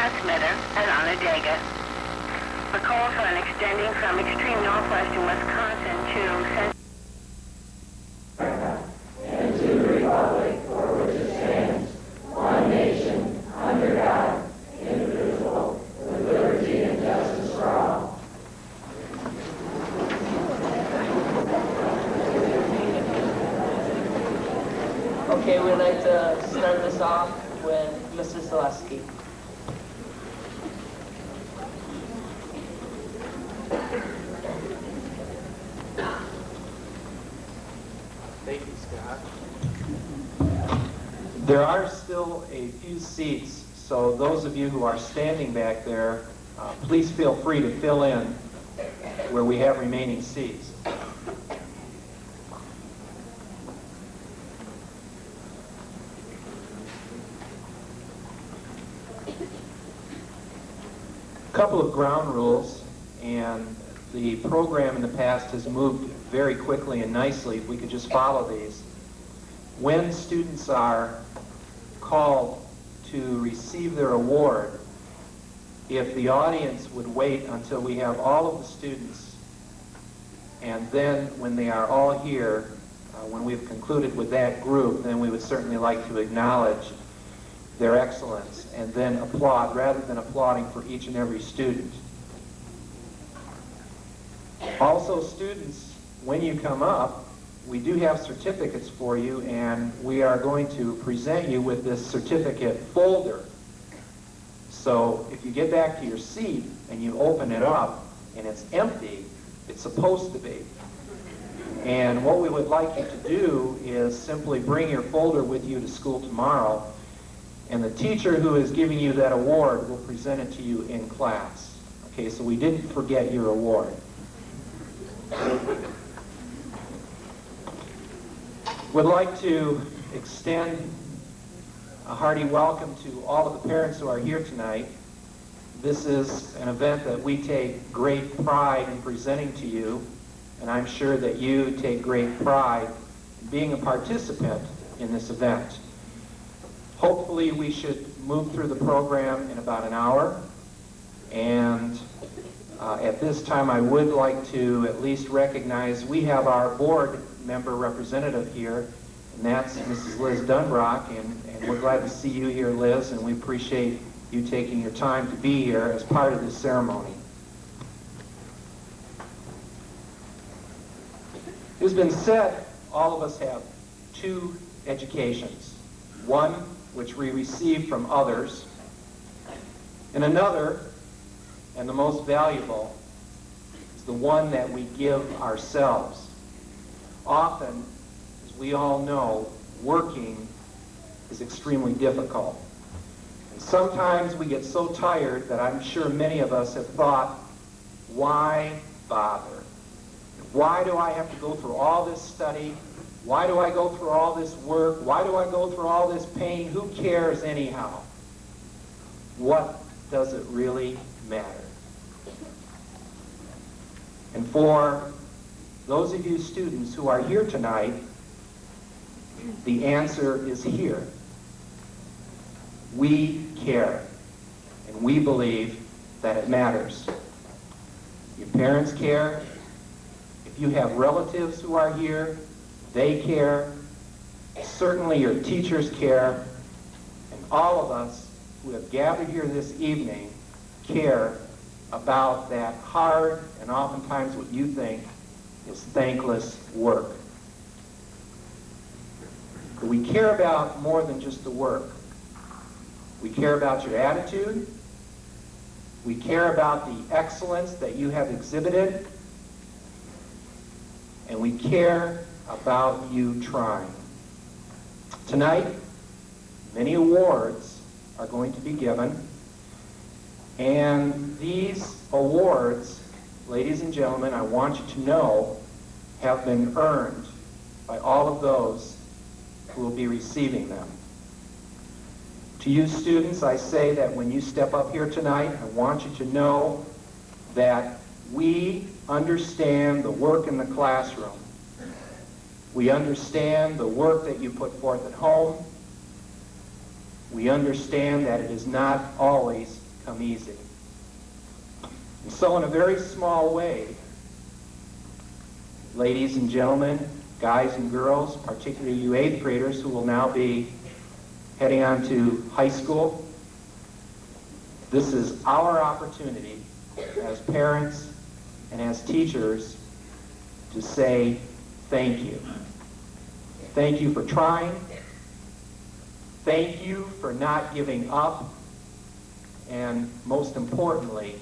transmitter at Onondaga. A cold front extending from extreme northwestern Wisconsin to central and to the republic for which it stands, one nation, under God, indivisible, with liberty and justice for all. Okay, we'd like to start this off with Mrs. Zaleski. Thank you, Scott. There are still a few seats, so those of you who are standing back there, please feel free to fill in where we have remaining seats. A couple of ground rules, and the program in the past has moved very quickly and nicely. If we could just follow these. When students are called to receive their award, if the audience would wait until we have all of the students, and then when they are all here, when we've concluded with that group, then we would certainly like to acknowledge their excellence and then applaud rather than applauding for each and every student. Also, students, when you come up, we do have certificates for you, and we are going to present you with this certificate folder. So if you get back to your seat and you open it up and it's empty, it's supposed to be. And what we would like you to do is simply bring your folder with you to school tomorrow, and the teacher who is giving you that award will present it to you in class. Okay, so we didn't forget your award. Would like to extend a hearty welcome to all of the parents who are here tonight. This is an event that we take great pride in presenting to you, and I'm sure that you take great pride in being a participant in this event. Hopefully we should move through the program in about an hour, and at this time I would like to at least recognize we have our board member representative here, and that's Mrs. Liz Dunbrock, and we're glad to see you here, Liz, and we appreciate you taking your time to be here as part of this ceremony. It has been said all of us have two educations, one which we receive from others, and another, and the most valuable, is the one that we give ourselves. Often, as we all know, working is extremely difficult. And sometimes we get so tired that I'm sure many of us have thought, why bother? Why do I have to go through all this study? Why do I go through all this work? Why do I go through all this pain? Who cares anyhow? What does it really matter? And for those of you students who are here tonight, the answer is here. We care, and we believe that it matters. Your parents care. If you have relatives who are here, they care. Certainly your teachers care. And all of us who have gathered here this evening care about that hard and oftentimes what you think is thankless work. But we care about more than just the work. We care about your attitude. We care about the excellence that you have exhibited. And we care about you trying. Tonight, many awards are going to be given. And these awards, ladies and gentlemen, I want you to know, have been earned by all of those who will be receiving them. To you students, I say that when you step up here tonight, I want you to know that we understand the work in the classroom. We understand the work that you put forth at home. We understand that it is not always come easy. And so in a very small way, ladies and gentlemen, guys and girls, particularly you 8th graders who will now be heading on to high school, this is our opportunity as parents and as teachers to say thank you. Thank you for trying. Thank you for not giving up. And most importantly,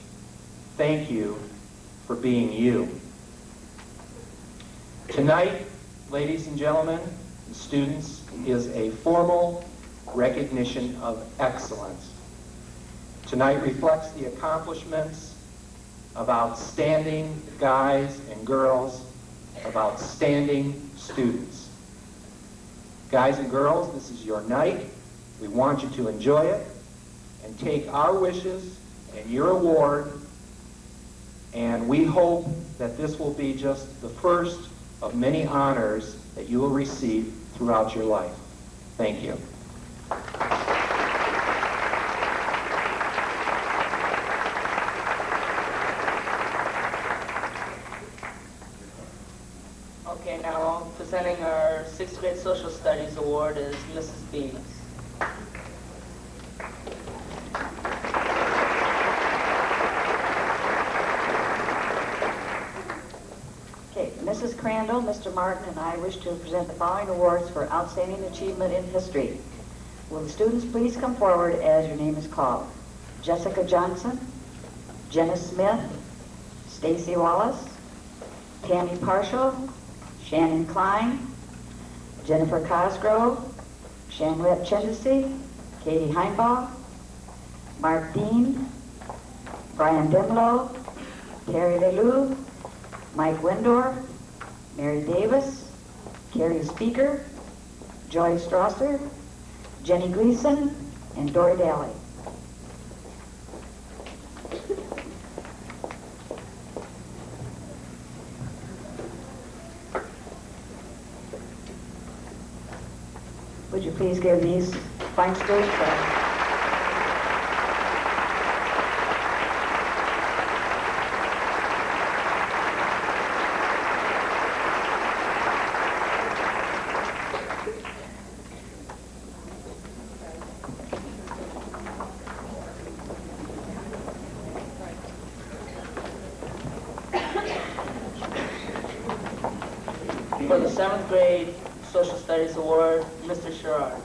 thank you for being you. Tonight, ladies and gentlemen, and students, is a formal recognition of excellence. Tonight reflects the accomplishments of outstanding guys and girls, of outstanding students. Guys and girls, this is your night. We want you to enjoy it and take our wishes and your award, and we hope that this will be just the first of many honors that you will receive throughout your life. Thank you. Okay, now presenting our 6th grade Social Studies Award is Mrs. Beans. Okay, Mrs. Crandall, Mr. Martin, and I wish to present the following awards for outstanding achievement in history. Will the students please come forward as your name is called? Jessica Johnson, Jenna Smith, Stacy Wallace, Tammy Parshall, Shannon Klein, Jennifer Cosgrove, Shanwet Chendesi, Katie Heimbaugh, Mark Dean, Brian Demlow, Terry Leloup, Mike Windor, Mary Davis, Carrie Speaker, Joy Strasser, Jenny Gleason, and Dory Daly. Would you please give these fine students a For the 7th grade Social Studies Award, Mr. Sherrard.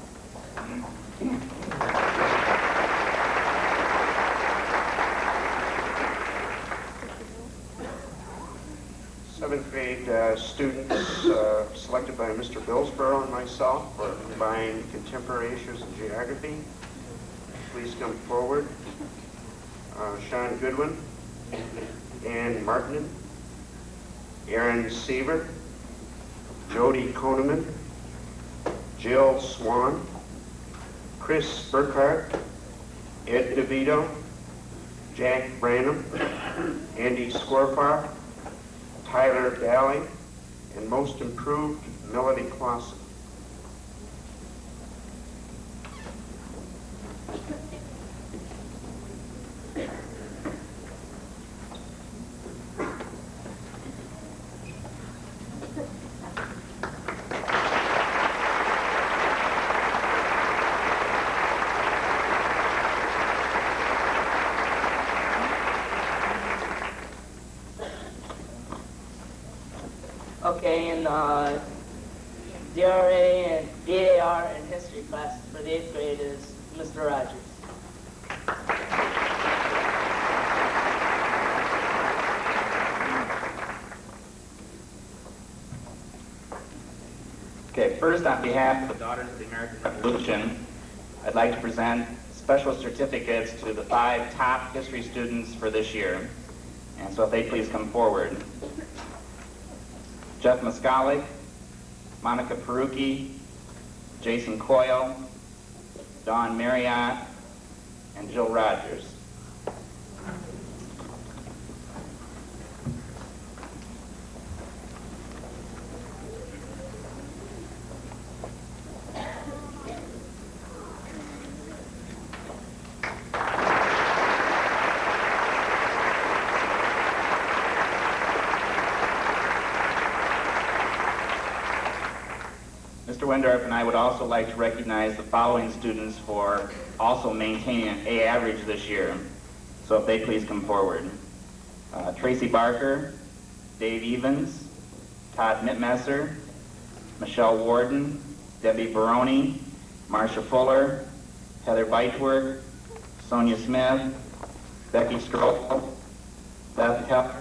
Seventh grade students selected by Mr. Billsborough and myself for combined contemporary issues and geography. Please come forward. Sean Goodwin, Ann Martin, Aaron Sievert, Jody Koneman, Jill Swan, Chris Burkhart, Ed DeVito, Jack Branham, Andy Scorfar, Tyler Daly, and most improved, Melody Clausen. Okay, in DRA and DAR and history classes for the 8th grade is Mr. Rogers. Okay, first on behalf of the Daughters of the American Revolution, I'd like to present special certificates to the 5 top history students for this year. And so if they please come forward. Jeff Moskalik, Monica Perucci, Jason Coyle, Dawn Marriott, and Jill Rogers. Wendorf and I would also like to recognize the following students for also maintaining an A average this year. So if they please come forward. Tracy Barker, Dave Evans, Todd Mitmesser, Michelle Warden, Debbie Baroni, Marcia Fuller, Heather Beitwerk, Sonia Smith, Becky Stroll, Beth Heller,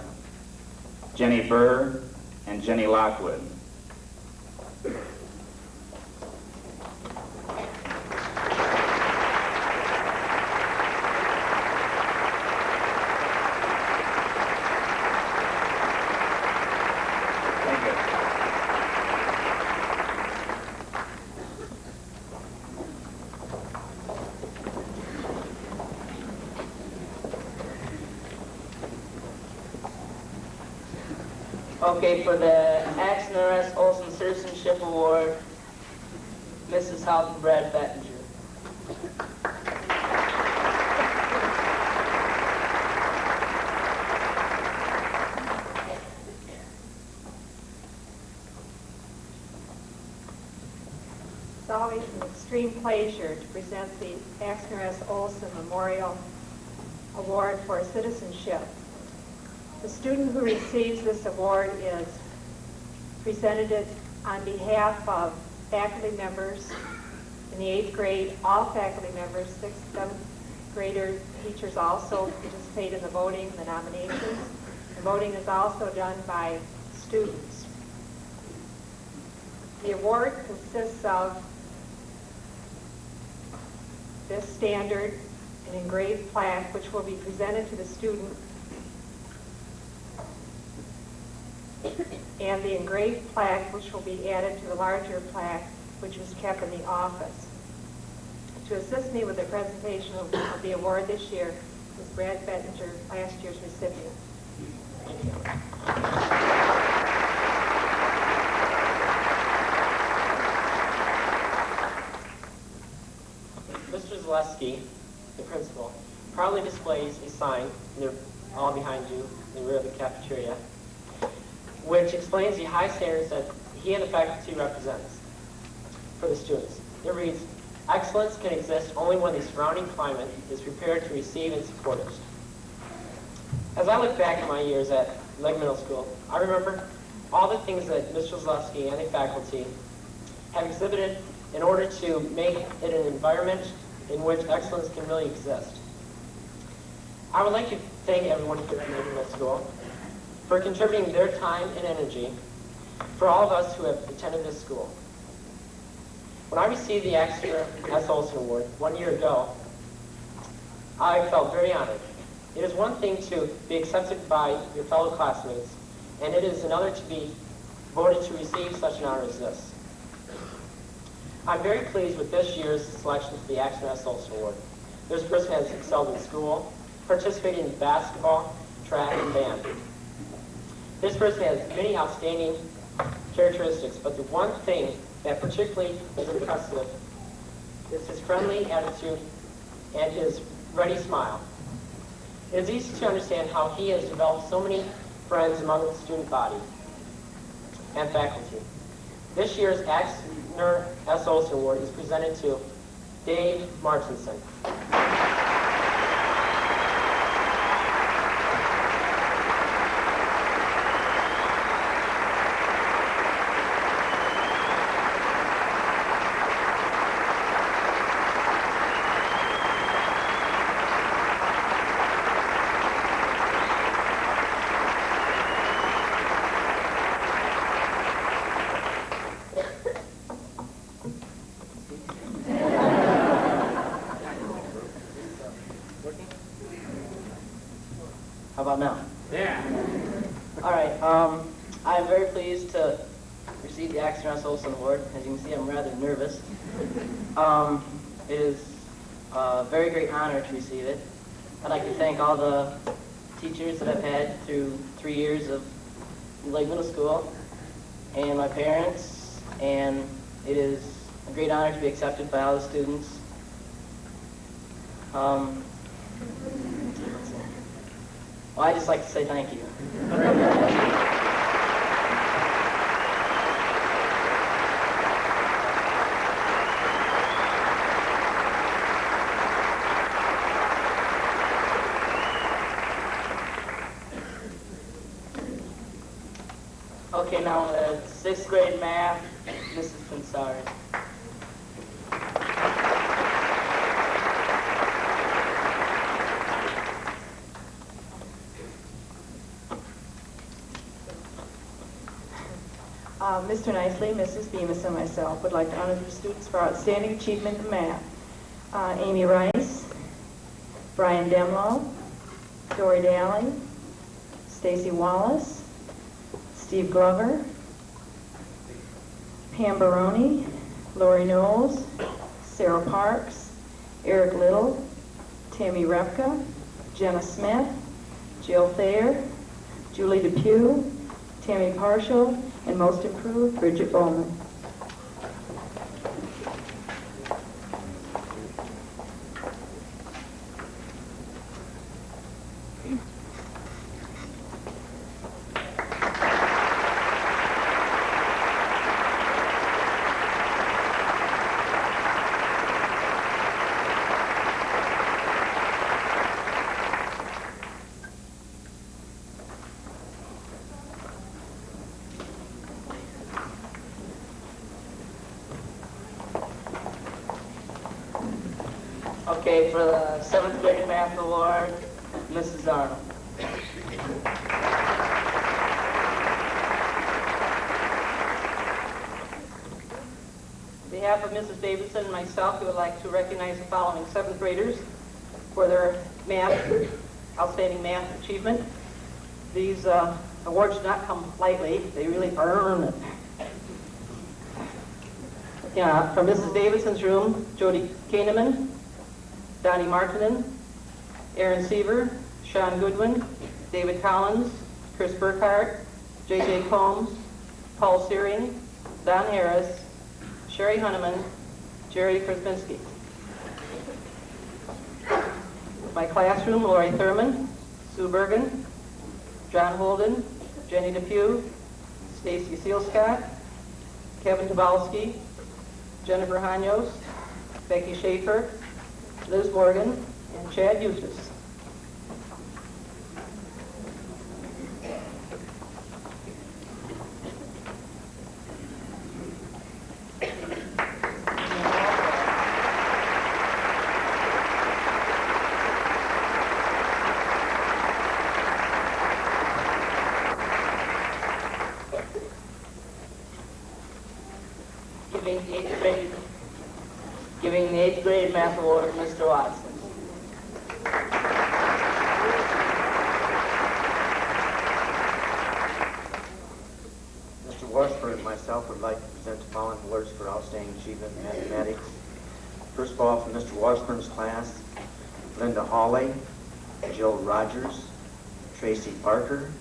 Jenny Burr, and Jenny Lockwood. Okay, for the Axner S. Olson Citizenship Award, Mrs. Halton Brad Bettinger. It's always an extreme pleasure to present the Axner S. Olson Memorial Award for Citizenship. The student who receives this award is presented it on behalf of faculty members in the 8th grade, all faculty members, 6th, 7th grader teachers also participate in the voting, the nominations. The voting is also done by students. The award consists of this standard, an engraved plaque, which will be presented to the student, and the engraved plaque, which will be added to the larger plaque, which was kept in the office. To assist me with the presentation of the award this year is Brad Bettinger, last year's recipient. Mr. Zaleski, the principal, proudly displays a sign, and they're all behind you, in the rear of the cafeteria, which explains the high standards that he and the faculty represents for the students. It reads, "Excellence can exist only when the surrounding climate is prepared to receive and support it." As I look back at my years at Legg Middle School, I remember all the things that Mr. Zaleski and the faculty have exhibited in order to make it an environment in which excellence can really exist. I would like to thank everyone here at Legg Middle School for contributing their time and energy for all of us who have attended this school. When I received the Axner S. Olson Award 1 year ago, I felt very honored. It is one thing to be accepted by your fellow classmates, and it is another to be voted to receive such an honor as this. I'm very pleased with this year's selection for the Axner S. Olson Award. This person has excelled in school, participated in basketball, track, and band. This person has many outstanding characteristics, but the one thing that particularly is impressive is his friendly attitude and his ready smile. It is easy to understand how he has developed so many friends among the student body and faculty. This year's Axner S. Olson Award is presented to Dave Martinson. How about now? Yeah. All right. I'm very pleased to receive the Axner S. Olson Award. As you can see, I'm rather nervous. It is a very great honor to receive it. I'd like to thank all the teachers that I've had through 3 years of Legg Middle School, and my parents, and it is a great honor to be accepted by all the students. Well, I'd just like to say thank you. Okay, now 6th grade math, Mrs. Pinsari. Mr. Nicely, Mrs. Bemis, and myself would like to honor the students for outstanding achievement in math. Amy Rice, Brian Demlow, Dory Daly, Stacy Wallace, Steve Glover, Pam Baroni, Lori Knowles, Sarah Parks, Eric Little, Tammy Repka, Jenna Smith, Jill Thayer, Julie Depew, Tammy Partial, and most improved, Bridget Bowman. Okay, for the 7th grade math award, Mrs. Arnold. On behalf of Mrs. Davidson and myself, we would like to recognize the following 7th graders for their outstanding math achievement. These awards do not come lightly. They really earn it. Yeah, from Mrs. Davidson's room, Jody Kahneman, Donnie Martinen, Aaron Seaver, Sean Goodwin, David Collins, Chris Burkhart, J.J. Combs, Paul Searing, Don Harris, Sherry Hunneman, Jerry Krasinski. My classroom, Lori Thurman, Sue Bergen, John Holden, Jenny Depew, Stacy Sealscott, Kevin Tobalski, Jennifer Hanyos, Becky Schaefer, Liz Morgan, and Chad Eustace. Giving the 8th grade math award, Mr. Watson. Mr. Washburn and myself would like to present the following awards for outstanding achievement in mathematics. First of all, from Mr. Washburn's class, Linda Hawley, Jill Rogers, Tracy Parker,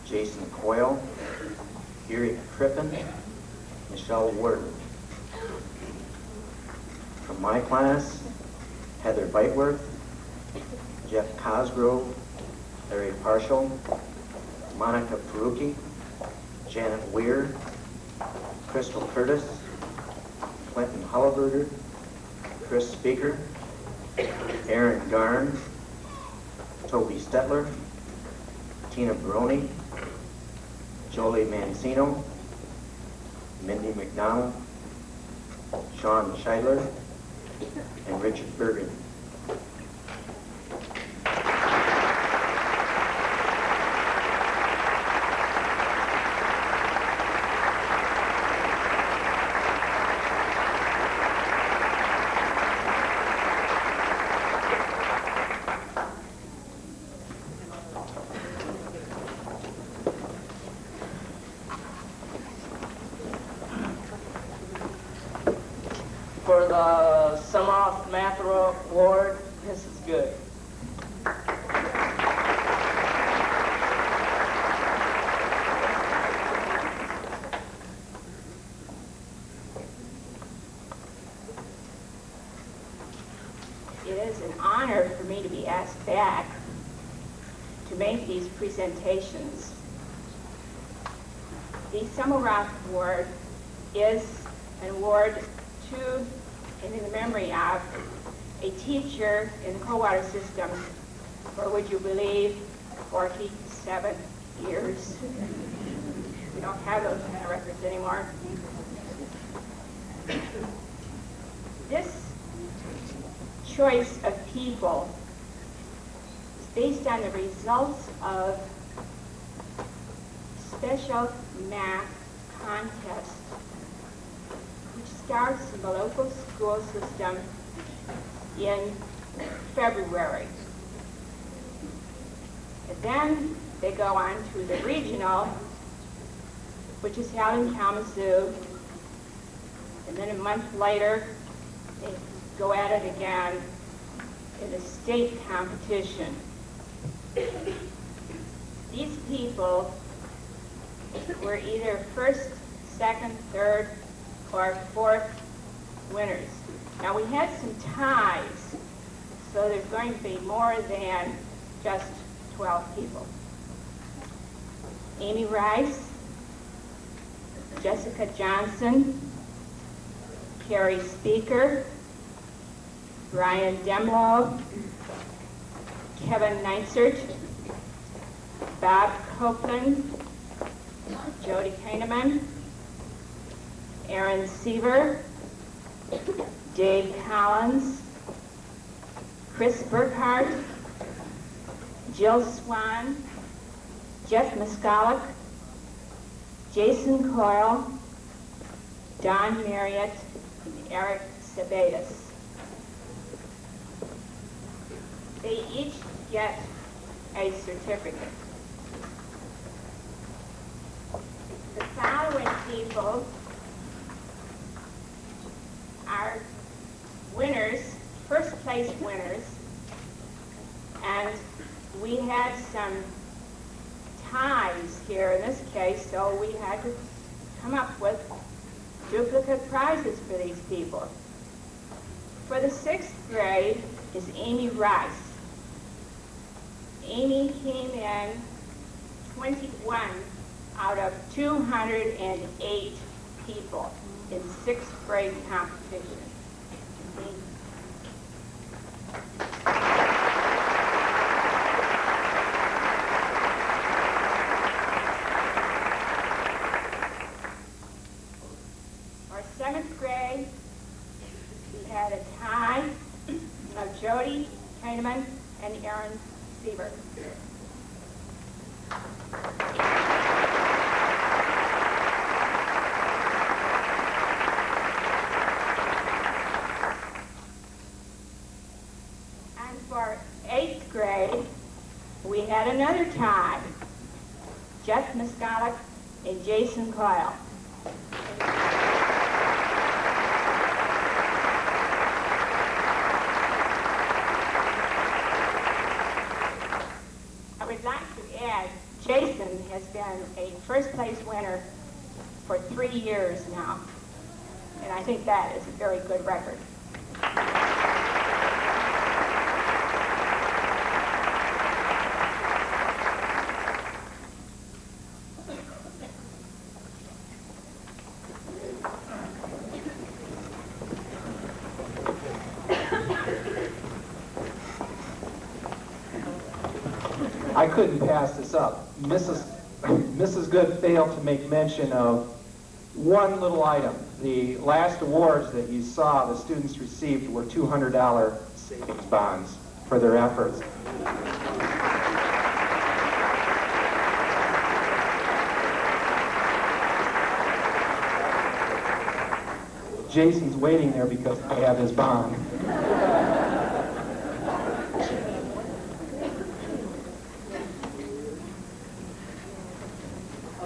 Jason Coyle, Eric Crippen, Michelle Worden. From my class, Heather Biteworth, Jeff Cosgrove, Larry Partial, Monica Perucci, Janet Weir, Crystal Curtis, Clinton Holliburger, Chris Speaker, Aaron Garn, Toby Stetler, Tina Baroni, Jolie Mancino, Mindy McDonald, Sean Scheidler, and Richard Bergen. For the Summer Off Math Award, Mrs. Good. It is an honor for me to be asked back to make these presentations. The Summer Rock Award is an award to and in the memory of a teacher in the Coldwater system for, would you believe, 47 years. We don't have those kind of records anymore. This choice of people is based on the results of special math contest, which starts in the local school system in February. And then they go on to the regional, which is held in Kalamazoo, and then a month later they go at it again in a state competition. These people were either first, second, third, or fourth winners. Now we had some ties, so there's going to be more than just 12 people. Amy Rice, Jessica Johnson, Carrie Speaker, Brian Demlow, Kevin Neitzert, Bob Copeland, Jody Kahneman, Aaron Seaver, Dave Collins, Chris Burkhart, Jill Swan, Jeff Miscallick, Jason Coyle, Don Marriott, and Eric Sabatis. They each get a certificate. The following people are winners, first place winners, and we had some ties here in this case, so we had to come up with duplicate prizes for these people. For the 6th grade is Amy Rice. Amy came in 21 out of 208 people in 6th grade competition. Our 7th grade, we had a tie of Jody Kahneman and Aaron Seaver. And for 8th grade, we had another tie, Jeff Miscallick and Jason Coyle. I would like to add, Jason has been a first place winner for 3 years now, and I think that is a very good record. I couldn't pass this up. Mrs. Good failed to make mention of one little item. The last awards that you saw the students received were $200 savings bonds for their efforts. Jason's waiting there because I have his bond.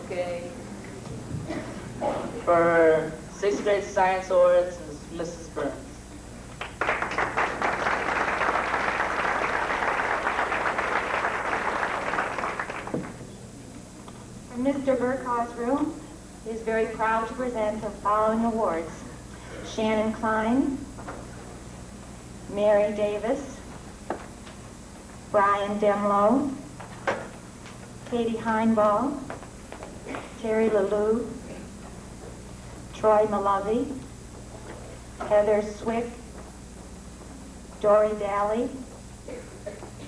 Okay. For 6th grade science awards is Mrs. Burns. For Mr. Burkhau's room, he is very proud to present the following awards. Shannon Klein, Mary Davis, Brian Demlow, Katie Heinball, Terry Lalou, Troy Malovey, Heather Swick, Dory Daly,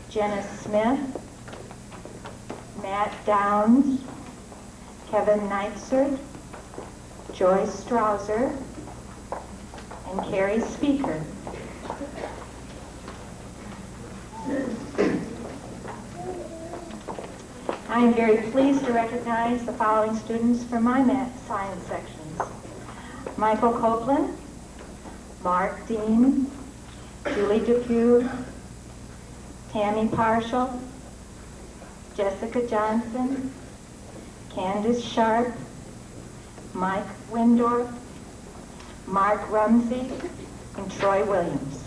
Jenna Smith, Matt Downs, Kevin Neitzer, Joyce Strouser, and Carrie Speaker. I am very pleased to recognize the following students from my math science sections. Michael Copeland, Mark Dean, Julie Depew, Tammy Parshall, Jessica Johnson, Candace Sharp, Mike Windorf, Mark Rumsey, and Troy Williams.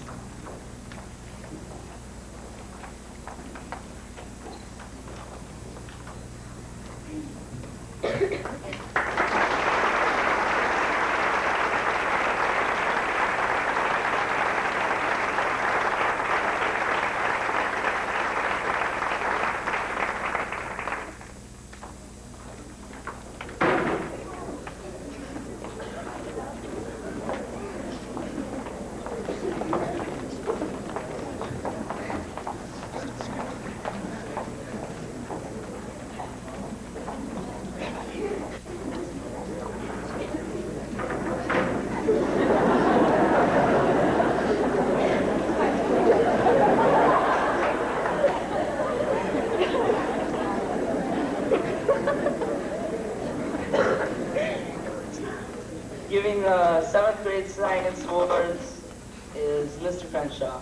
Giving the 7th grade science awards is Mr. Crenshaw.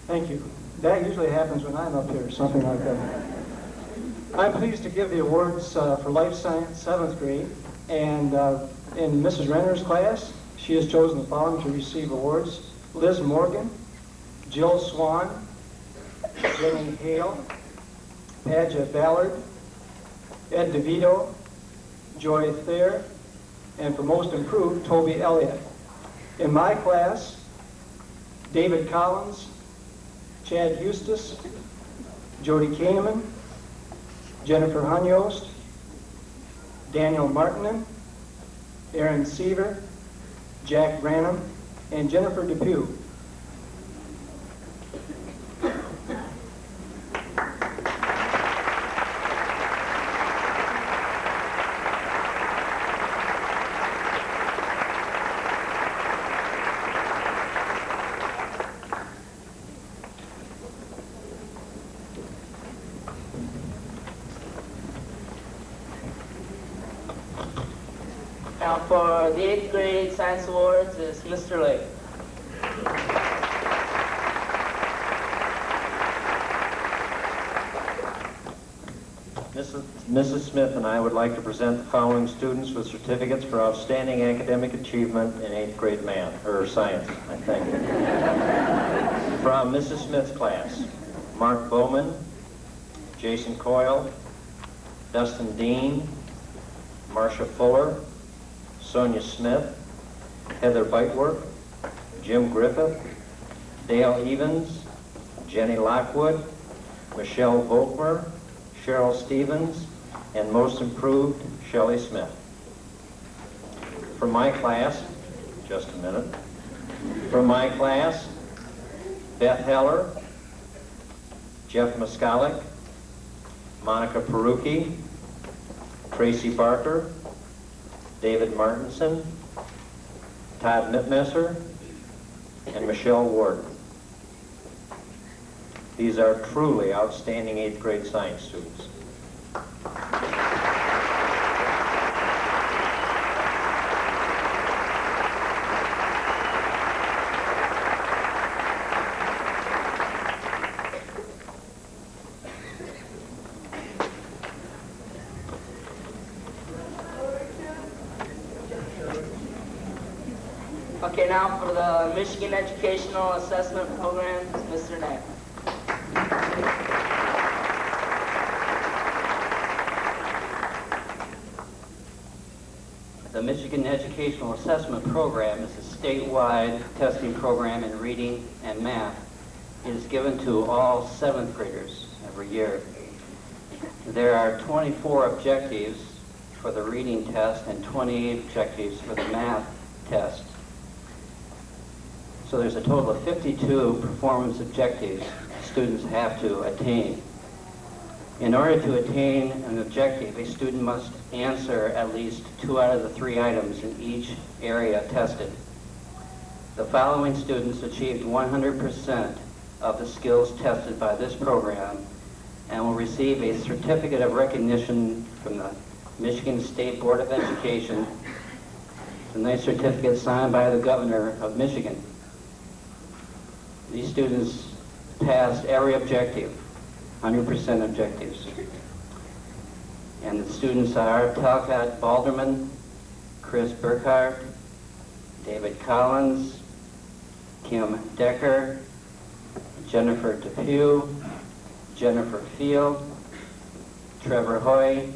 Thank you. That usually happens when I'm up here, something like that. I'm pleased to give the awards for life science, 7th grade, and in Mrs. Renner's class, she has chosen the following to receive awards: Liz Morgan, Jill Swan, Jenny Hale, Padgett Ballard, Ed DeVito, Joy Thayer, and for most improved, Toby Elliott. In my class, David Collins, Chad Eustace, Jody Kahneman, Jennifer Hunyost, Daniel Martinen, Aaron Seaver, Jack Branham, and Jennifer Depew. Now for the 8th grade science awards is Mr. Legg. Mrs. Smith and I would like to present the following students with certificates for outstanding academic achievement in 8th grade math, or science, I think. From Mrs. Smith's class, Mark Bowman, Jason Coyle, Dustin Dean, Marcia Fuller, Sonia Smith, Heather Biteworth, Jim Griffith, Dale Evans, Jenny Lockwood, Michelle Volkmer, Cheryl Stevens, and most improved, Shelley Smith. From my class, just a minute. From my class, Beth Heller, Jeff Moskalik, Monica Perucci, Tracy Barker, David Martinson, Todd Mitmesser, and Michelle Ward. These are truly outstanding 8th grade science students. Okay, now for the Michigan Educational Assessment Program, Mr. Knapp. The Michigan Educational Assessment Program is a statewide testing program in reading and math. It is given to all 7th graders every year. There are 24 objectives for the reading test and 28 objectives for the math test. So there's a total of 52 performance objectives students have to attain. In order to attain an objective, a student must answer at least 2 out of the 3 items in each area tested. The following students achieved 100% of the skills tested by this program and will receive a certificate of recognition from the Michigan State Board of Education. It's a nice certificate signed by the governor of Michigan. These students passed every objective, 100% objectives. And the students are Talcott Balderman, Chris Burkhart, David Collins, Kim Decker, Jennifer Depew, Jennifer Field, Trevor Hoy,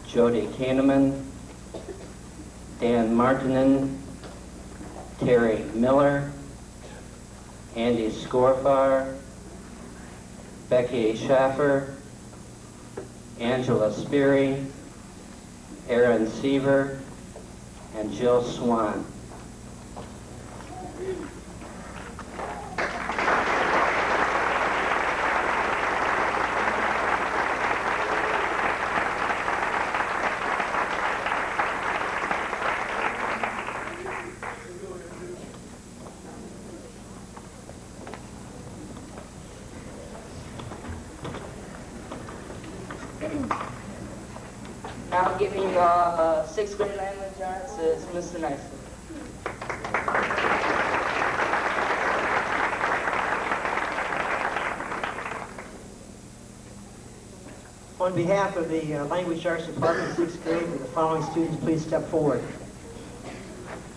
Jody Kahneman, Dan Martinen, Terry Miller, Andy Scorfar, Becky Schaffer, Angela Speary, Aaron Seaver, and Jill Swan. Now giving 6th grade language arts is Mr. Nicely. On behalf of the Language Arts Department, 6th grade, will the following students please step forward?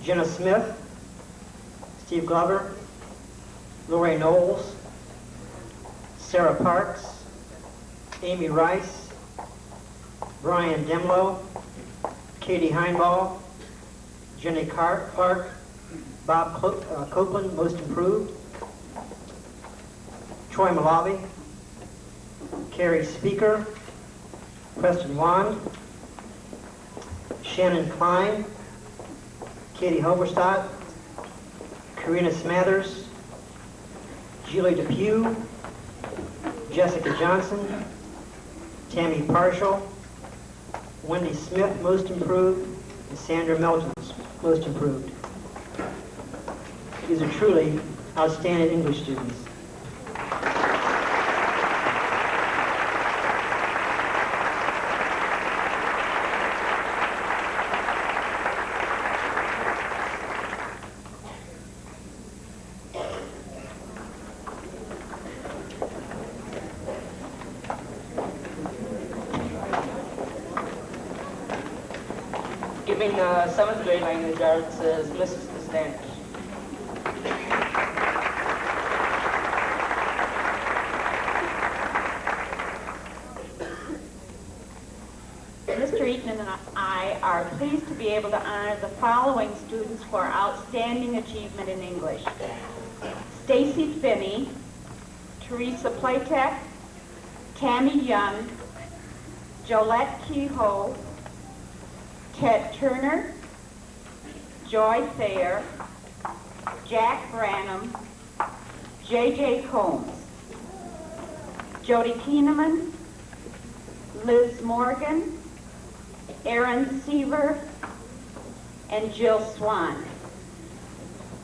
Jenna Smith, Steve Glover, Lori Knowles, Sarah Parks, Amy Rice, Brian Demlow, Katie Heinball, Jenny Clark, Bob Copeland, most improved, Troy Malavi, Carrie Speaker, Preston Wand, Shannon Klein, Katie Hoverstadt, Karina Smathers, Julie Depew, Jessica Johnson, Tammy Parshall, Wendy Smith, most improved, and Sandra Melton, most improved. These are truly outstanding English students. Giving 7th grade language arts is Mrs. Costanich. Mr. Eaton and I are pleased to be able to honor the following students for outstanding achievement in English. Stacy Finney, Teresa Platek, Tammy Young, Jolette Kehoe, Ted Turner, Joy Thayer, Jack Branham, J.J. Combs, Jody Keeneman, Liz Morgan, Aaron Seaver, and Jill Swan.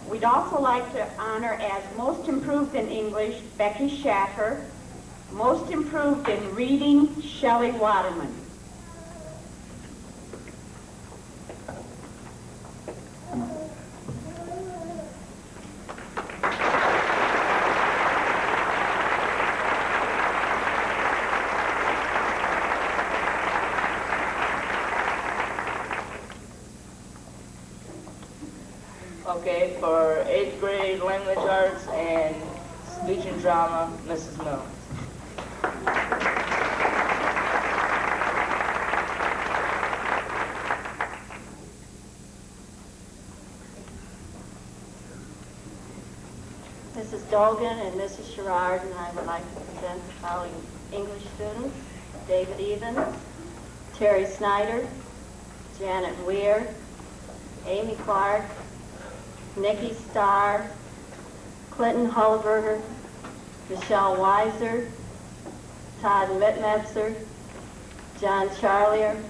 We'd also like to honor as most improved in English, Becky Schaffer, most improved in reading, Shelley Waterman. Okay, for 8th grade language arts and speech and drama, Mrs. Mills. Mrs. Dolgan and Mrs. Sherrard and I would like to present the following English students: David Evans, Terry Snyder, Janet Weir, Amy Clark, Nikki Starr, Clinton Hulberger, Michelle Weiser, Todd Mitmetzer, John Charlier,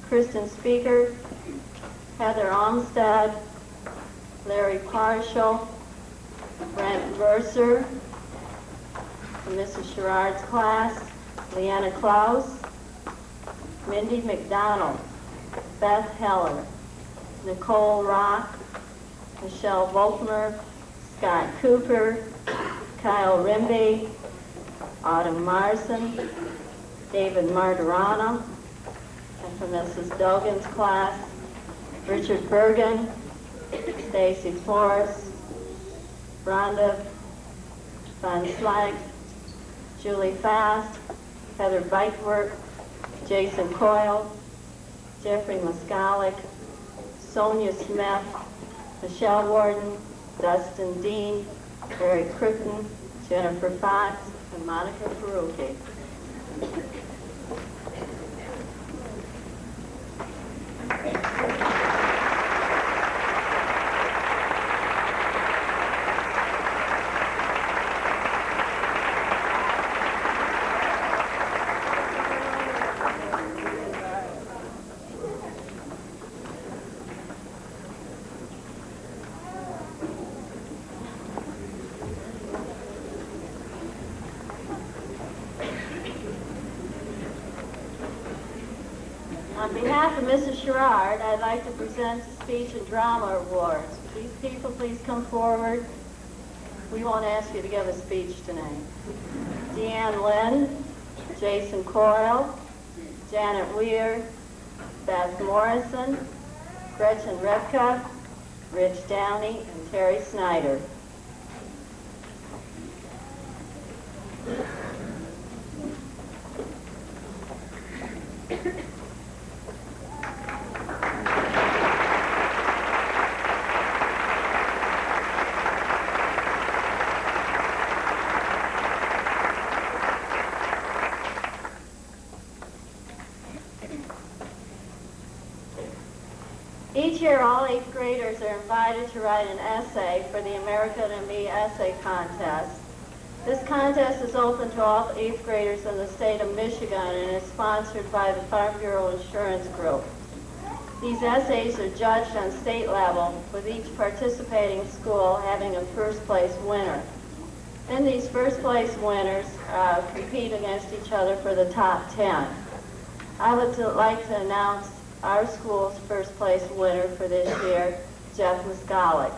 Kristen Speaker, Heather Olmsted, Larry Partial, Brent Mercer, from Mrs. Sherrard's class, Leanna Klaus, Mindy McDonald, Beth Heller, Nicole Rock, Michelle Volkmer, Scott Cooper, Kyle Rimby, Autumn Marson, David Martirana, and from Mrs. Dogan's class, Richard Bergen, Stacy Forrest, Rhonda Van Slyke, Julie Fast, Heather Bikeworth, Jason Coyle, Jeffrey Moskalik, Sonia Smith, Michelle Warden, Dustin Dean, Eric Crippen, Jennifer Fox, and Monica Faruqi. On behalf of Mrs. Sherrard, I'd like to present the Speech and Drama Awards. These people please come forward. We won't ask you to give a speech tonight. Deanne Lynn, Jason Coyle, Janet Weir, Beth Morrison, Gretchen Repka, Rich Downey, and Terry Snyder. Each year, all 8th graders are invited to write an essay for the American and Me Essay Contest. This contest is open to all 8th graders in the state of Michigan and is sponsored by the Farm Bureau Insurance Group. These essays are judged on state level, with each participating school having a first place winner. Then these first place winners compete against each other for the top 10. I would like to announce our school's first place winner for this year, Jeff Moskalik.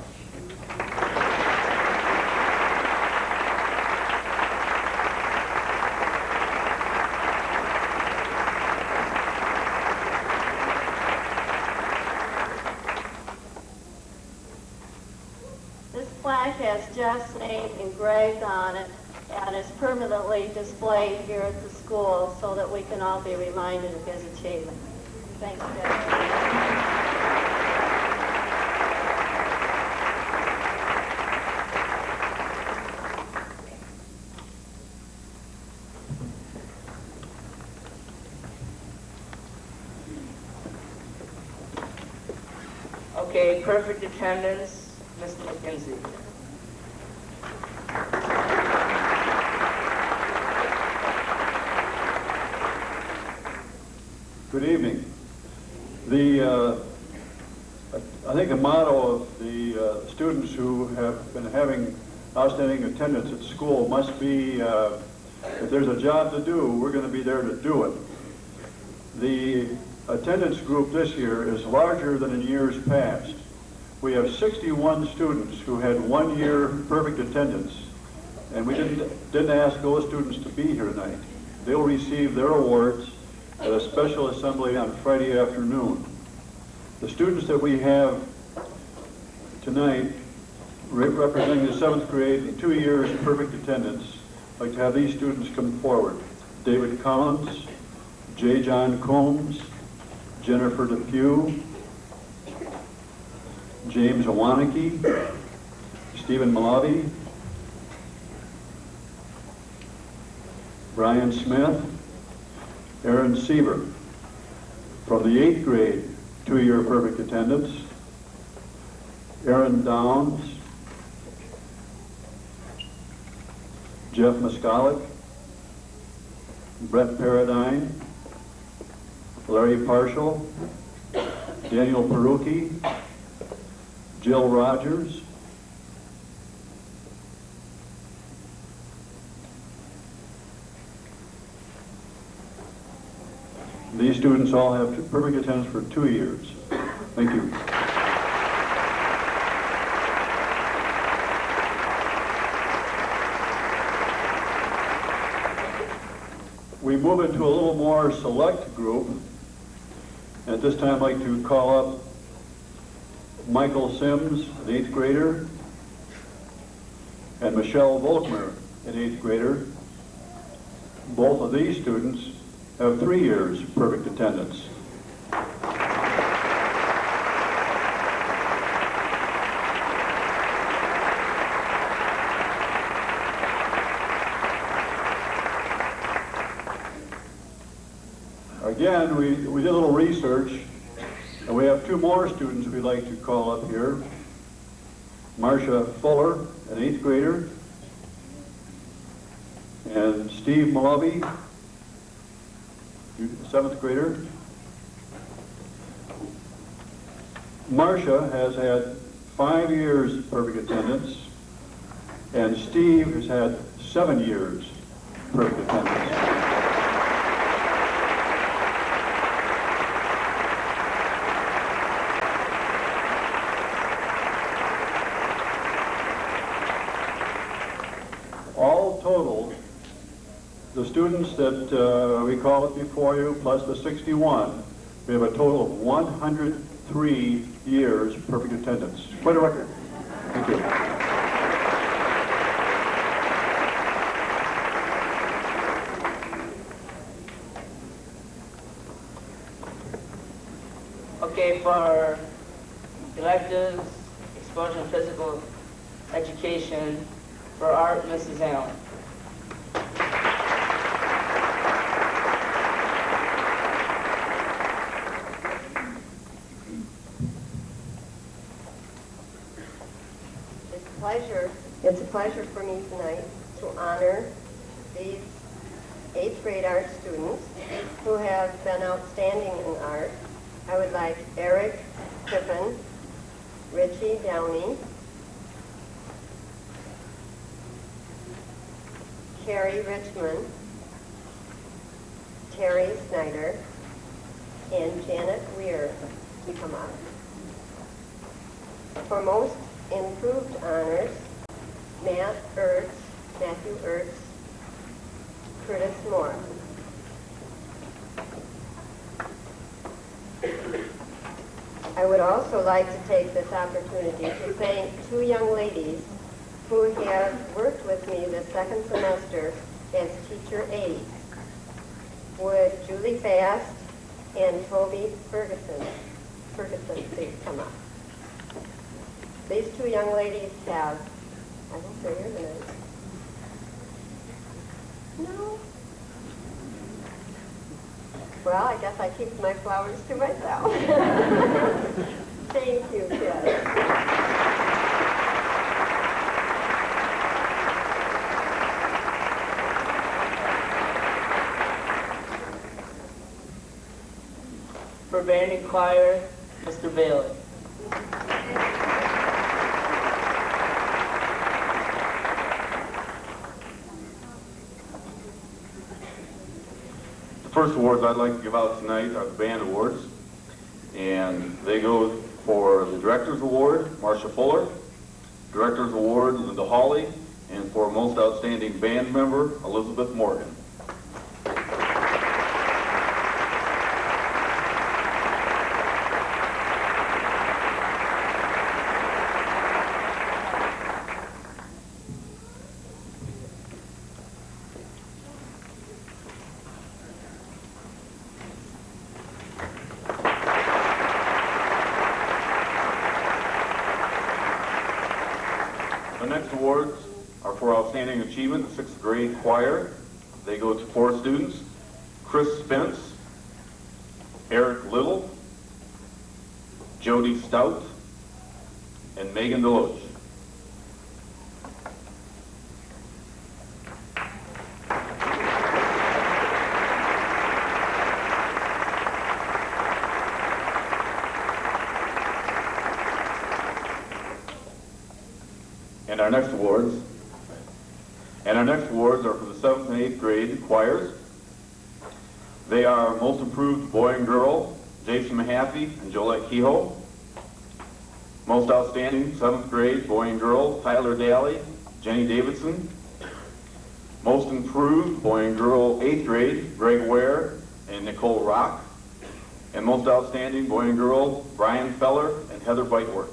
This plaque has Jeff's name engraved on it and is permanently displayed here at the school so that we can all be reminded of his achievement. Thanks, Jeff. Okay, perfect attendance, Mr. McKenzie. Good evening. I think the motto of the students who have been having outstanding attendance at school must be, if there's a job to do, we're going to be there to do it. The attendance group this year is larger than in years past. We have 61 students who had 1 year perfect attendance, and we didn't ask those students to be here tonight. They'll receive their awards at a special assembly on Friday afternoon. The students that we have tonight representing the 7th grade in 2 years perfect attendance, I'd like to have these students come forward. David Collins, J. John Combs, Jennifer Depew, James Awaniki, Stephen Malavi, Brian Smith, Aaron Siever. From the 8th grade, 2 year perfect attendance, Aaron Downs, Jeff Moskalik, Brett Paradine, Larry Parshall, Daniel Perucci, Jill Rogers, these students all have perfect attendance for 2 years. Thank you. We move into a little more select group. And at this time, I'd like to call up Michael Sims, an 8th grader, and Michelle Volkmer, an 8th grader. Both of these students have 3 years perfect attendance. Again, we did a little research, and we have 2 more students we'd like to call up here. Marcia Fuller, an 8th grader, and Steve Malovey, 7th grader. Marcia has had 5 years perfect attendance, and Steve has had 7 years perfect attendance. All total, the students that we call it before you, plus the 61, we have a total of 103 years perfect attendance. Quite a record. Thank you. Okay, for electives, exposure and physical education, for art, Mrs. Allen. It's a pleasure for me tonight to honor these 8th grade art students who have been outstanding in art. I would like Eric Pippin, Richie Downey, Carrie Richmond, Terry Snyder, and Janet Weir to come up. For most improved honors, Matthew Ertz, Curtis Moore. I would also like to take this opportunity to thank 2 young ladies who have worked with me the 2nd semester as teacher aides. Would Julie Fast and Toby Ferguson please come up? These 2 young ladies have, I think they're here tonight. No? Well, I guess I keep my flowers to myself. Thank you, kids. For band and choir, Mr. Bailey. The first awards I'd like to give out tonight are the band awards, and they go for the Director's Award, Marcia Fuller, Director's Award, Linda Hawley, and for Most Outstanding Band Member, Elizabeth Morgan. The next awards are for Outstanding Achievement, the 6th grade choir. They go to 4 students: Chris Spence, Eric Little, Jody Stout, and Megan Deloach. And our next awards are for the 7th and 8th grade choirs. They are Most Improved Boy and Girl, Jason Mahaffey and Jolette Kehoe. Most Outstanding 7th grade Boy and Girl, Tyler Daly, Jenny Davidson. Most Improved Boy and Girl 8th grade, Greg Ware and Nicole Rock. And Most Outstanding Boy and Girl, Brian Feller and Heather Bitework.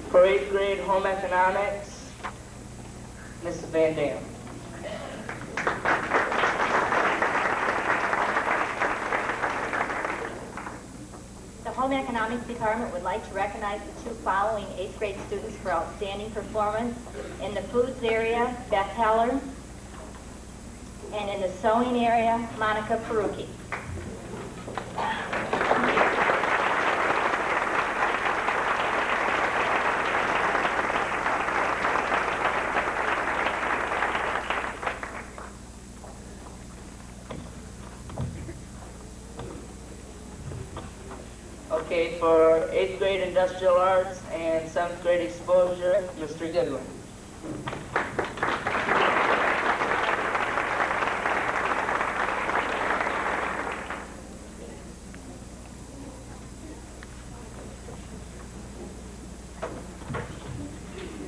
For 8th grade home economics, Mrs. Van Dam. The Home Economics Department would like to recognize the 2 following 8th grade students for outstanding performance in the foods area, Beth Heller, and in the sewing area, Monica Perucci. Okay, for 8th grade industrial arts and 7th grade exposure, Mr. Goodwin.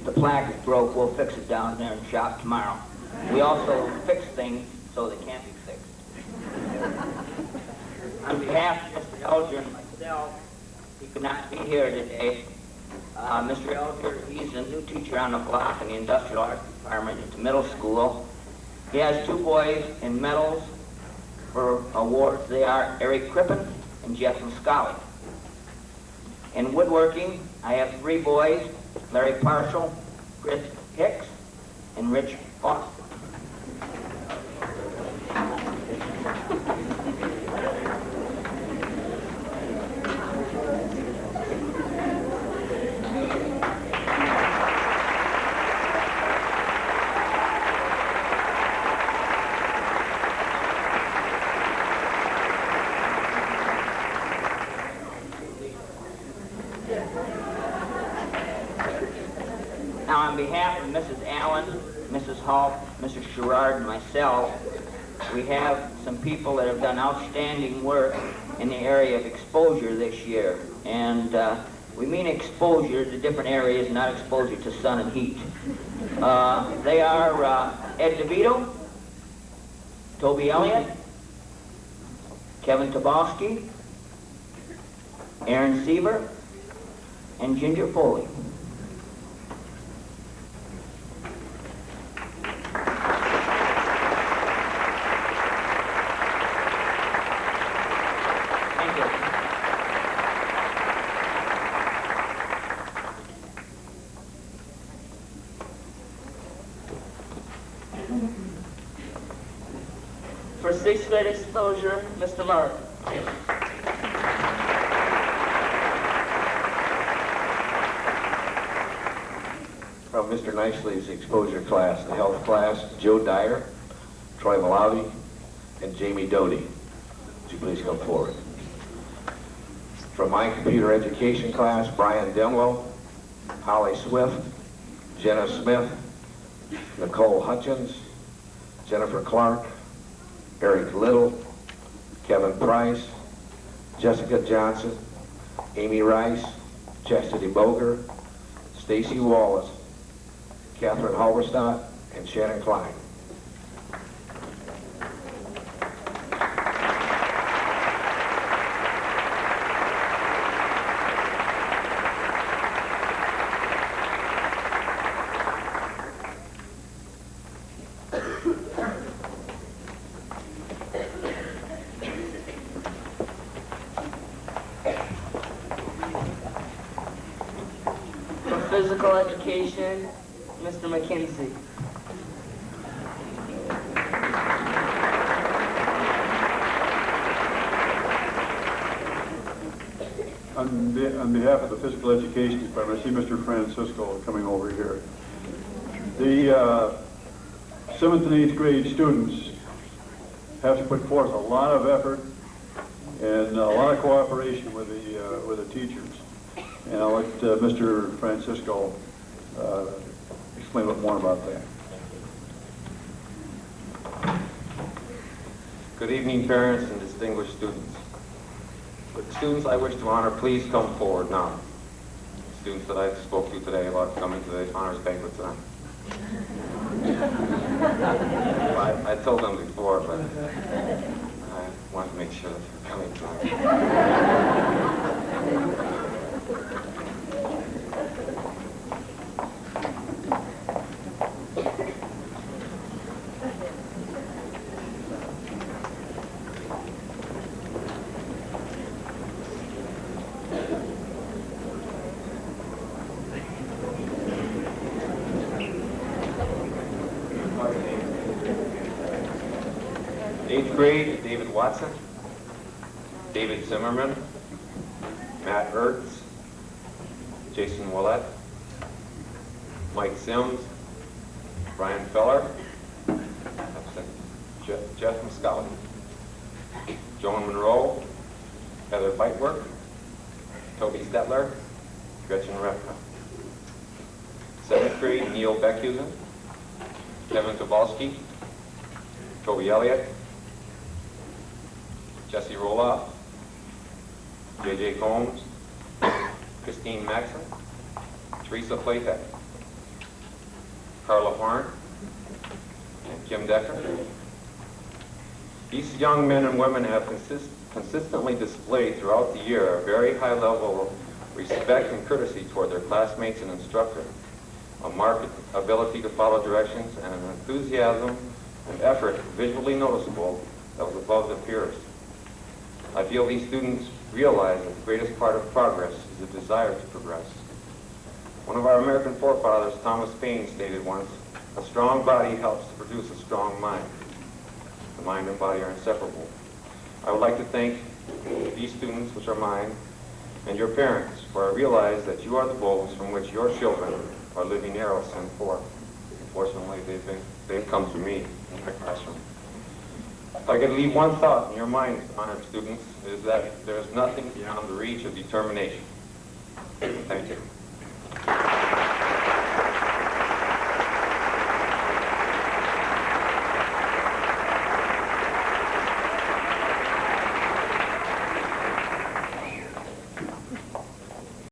The plaque is broke. We'll fix it down there in the shop tomorrow. We also fix things so they can't be fixed. On behalf of Mr. Elger and myself, he could not be here today. Mr. Elger, he's a new teacher on the block in the industrial arts department at the middle school. He has 2 boys in medals for awards. They are Eric Crippen and Jeff Muscali. In woodworking, I have 3 boys, Larry Parshall, Chris Hicks, and Rich Foster. Now, on behalf of Mrs. Allen, Mrs. Hall, Mrs. Sherrard, and myself, we have some people that have done outstanding work in the area of exposure this year. And we mean exposure to different areas, not exposure to sun and heat. They are Ed DeVito, Toby Elliott, Kevin Tobolsky, Aaron Siever, and Ginger Foley. For 6th grade exposure, Mr. Martin. From Mr. Nicely's exposure class, the health class, Joe Dyer, Troy Malavi, and Jamie Doty. Would you please come forward? From my computer education class, Brian Denlow, Holly Swift, Jenna Smith, Nicole Hutchins, Jennifer Clark, Eric Little, Kevin Price, Jessica Johnson, Amy Rice, Chastity Boger, Stacy Wallace, Catherine Halberstadt, and Shannon Klein. Physical Education, Mr. McKinsey. On behalf of the Physical Education Department, I see Mr. Francisco coming over here. The 7th and 8th grade students have to put forth a lot of effort and a lot of cooperation with the teachers. And I'll let Mr. Francisco explain a bit more about that. Good evening, parents and distinguished students. Would the students I wish to honor please come forward now? Students that I spoke to today about coming to the honors banquet tonight. I told them before, but I want to make sure that they're coming tonight. 8th grade, David Watson, David Zimmerman, Matt Ertz, Jason Willett, Mike Sims, Brian Feller, Jeff Muscali, Joan Monroe, Heather Bitework, Toby Stetler, Gretchen Repka. 7th grade, Neil Beckhusen, Kevin Kowalski, Toby Elliott, Jesse Roloff, J.J. Combs, Christine Maxon, Teresa Playtech, Carla Horn, and Kim Decker. These young men and women have consistently displayed throughout the year a very high level of respect and courtesy toward their classmates and instructor, a marked ability to follow directions, and an enthusiasm and effort visually noticeable that was above their peers. I feel these students realize that the greatest part of progress is a desire to progress. One of our American forefathers, Thomas Paine, stated once, "A strong body helps to produce a strong mind." The mind and body are inseparable. I would like to thank these students, which are mine, and your parents, for I realize that you are the goals from which your children are living arrows sent forth. Unfortunately, they've come to me in my classroom. If I could leave one thought in your minds, honored students, is that there is nothing beyond the reach of determination. Thank you.